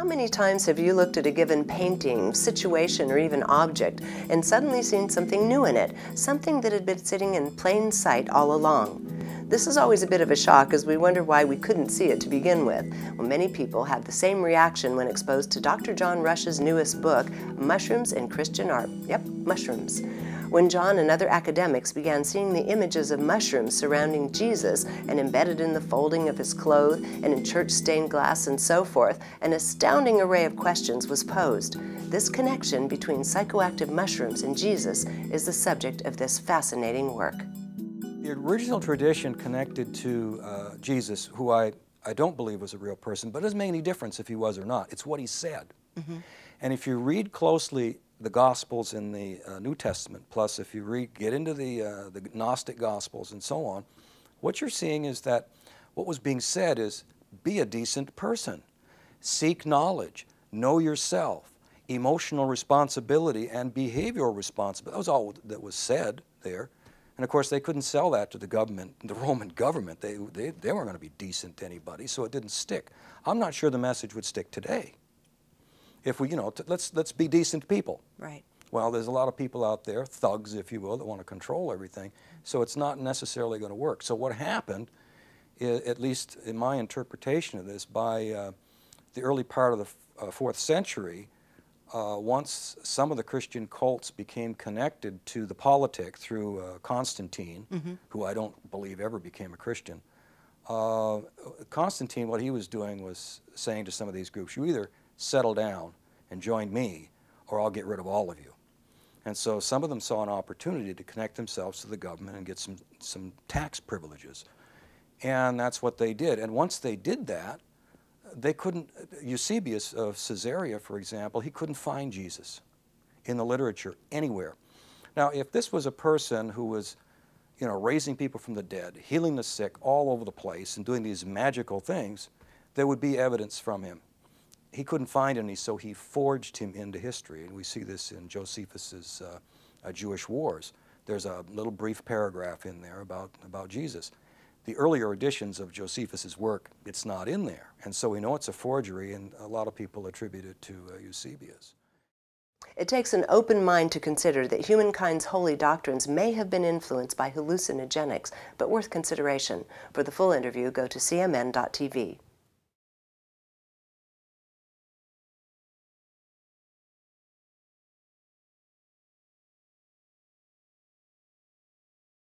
How many times have you looked at a given painting, situation, or even object and suddenly seen something new in it, something that had been sitting in plain sight all along? This is always a bit of a shock as we wonder why we couldn't see it to begin with. Well, many people have the same reaction when exposed to Dr. John Rush's newest book, Mushrooms in Christian Art. Yep, mushrooms. When John and other academics began seeing the images of mushrooms surrounding Jesus and embedded in the folding of his clothes and in church stained glass and so forth, an astounding array of questions was posed. This connection between psychoactive mushrooms and Jesus is the subject of this fascinating work. The original tradition connected to Jesus, who I don't believe was a real person, but it doesn't make any difference if he was or not. It's what he said. And if you read closely the Gospels in the New Testament, plus if you get into the Gnostic Gospels and so on, what you're seeing is that what was being said is, be a decent person, seek knowledge, know yourself, emotional responsibility and behavioral responsibility. That was all that was said there. And of course they couldn't sell that to the government, the Roman government. They weren't going to be decent to anybody, so it didn't stick. I'm not sure the message would stick today. If we, let's be decent people. Right. Well, there's a lot of people out there, thugs, if you will, that want to control everything. So it's not necessarily going to work. So what happened, at least in my interpretation of this, by the early part of the 4th century, once some of the Christian cults became connected to the politic through Constantine, who I don't believe ever became a Christian, Constantine, what he was doing was saying to some of these groups, you either settle down and join me, or I'll get rid of all of you. And so some of them saw an opportunity to connect themselves to the government and get some tax privileges. And that's what they did. And once they did that, they couldn't, Eusebius of Caesarea, for example, he couldn't find Jesus in the literature anywhere. Now, if this was a person who was, raising people from the dead, healing the sick all over the place and doing these magical things, there would be evidence from him. He couldn't find any, so he forged him into history. And we see this in Josephus's Jewish Wars. There's a little brief paragraph in there about Jesus. The earlier editions of Josephus's work, it's not in there. And so we know it's a forgery, and a lot of people attribute it to Eusebius. It takes an open mind to consider that humankind's holy doctrines may have been influenced by hallucinogenics, but worth consideration. For the full interview, go to cmn.tv.